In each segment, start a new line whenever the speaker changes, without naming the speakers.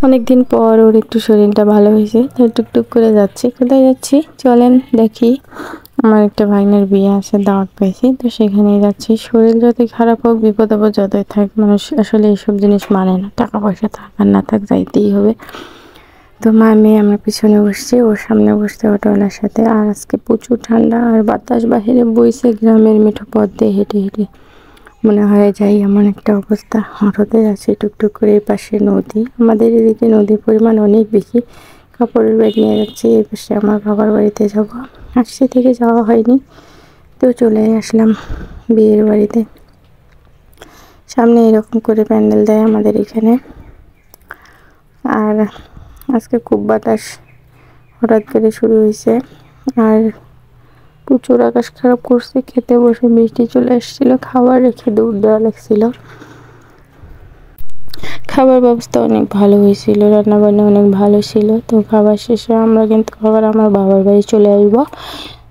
অনেকদিন পর ওর একটু শরীরটা ভালো হয়েছে, তাই টুকটুক করে যাচ্ছি। কোথায় যাচ্ছি চলেন দেখি। আমার একটা ভাইনের বিয়ে আছে, দাওয়াত পেয়েছি, তো সেখানেই যাচ্ছি। শরীর যতই খারাপ হোক, বিপদ আপদ যতই থাক, মানুষ আসলে এইসব জিনিস মানে না। টাকা পয়সা থাক আর না থাক, যাইতেই হবে। তো মা মেয়ে আমরা পিছনে বসছি, ওর সামনে বসতে অটোওয়ালার সাথে। আর আজকে প্রচুর ঠান্ডা আর বাতাস বাহিরে বইছে, গ্রামের মিঠো পথ দিয়ে হেঁটে হেঁটে মনে হয় যাই এমন একটা অবস্থা। হঠাৎ যাচ্ছে টুকটুক করে। এই পাশে নদী, আমাদের এদিকে নদীর পরিমাণ অনেক বেশি। কাপড়ের ব্যাগ নিয়ে যাচ্ছি। এই পাশে আমার বাবার বাড়িতে যাব, আসছি থেকে যাওয়া হয়নি, তো চলে আসলাম বিয়ের বাড়িতে। সামনে এরকম করে প্যান্ডেল দেয় আমাদের এখানে। আর আজকে খুব বাতাস হঠাৎ করে শুরু হয়েছে, আর প্রচুর আকাশ খারাপ করছে। খেতে বসে বৃষ্টি চলে এসেছিলো, খাবার রেখে দৌড় দেওয়া লাগছিল। খাবার ব্যবস্থা অনেক ভালো হয়েছিল, রান্নাবান্না অনেক ভালো ছিল। তো খাবার শেষে আমরা কিন্তু আবার আমার বাবার বাড়ি চলে আসবো।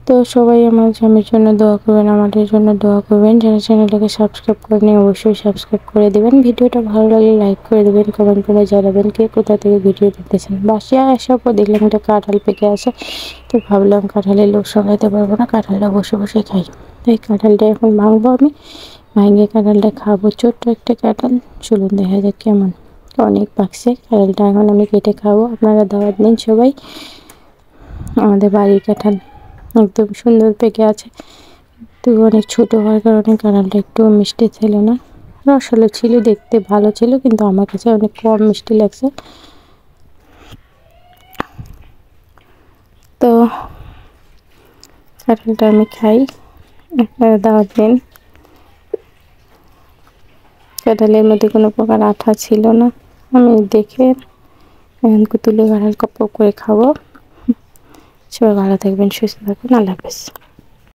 তো সবাই আমার স্বামীর জন্য দোয়া করবেন, আমাদের জন্য দোয়া করবেন। যারা চ্যানেলটাকে সাবস্ক্রাইব করেনি অবশ্যই সাবস্ক্রাইব করে দেবেন। ভিডিওটা ভালো লাগলে লাইক করে দেবেন, কমেন্ট করে জানাবেন কে কোথা থেকে ভিডিও দেখতেছেন। বাসায় আসার পর দেখলাম একটা কাঁঠাল পেকে আছে, তো ভাবলাম কাঁঠালের লোক সামলাতে পারবো না, কাঁঠালটা বসে বসে খাই। তো এই কাঁঠালটা এখন ভাঙবো আমি, ভাঙে কাঁঠালটা খাবো। ছোট্ট একটা কাঁঠাল, চলুন দেখা যাক কেমন। অনেক পাকছে কাঁঠালটা, এখন আমি কেটে খাবো। আপনারা দাওয়াত দিন সবাই। আমাদের বাড়ির কাঁঠাল একদম সুন্দর পেকে আছে, তো অনেক ছোট হওয়ার কারণে কাঁঠালটা একটু মিষ্টি ছিল না। রসালো ছিল, দেখতে ভালো ছিল, কিন্তু আমার কাছে অনেক কম মিষ্টি লাগছে। তো কাঁঠালটা আমি খাই, আপনারা দাওয়াত দিন। কাঁঠালের মধ্যে কোনো প্রকার আঠা ছিল না। আমি দেখে এখন তুলে কাঁঠাল কপ করে খাবো। সবাই ভালো থাকবেন, সুস্থ থাকবেন, আল্লাহ হাফেজ।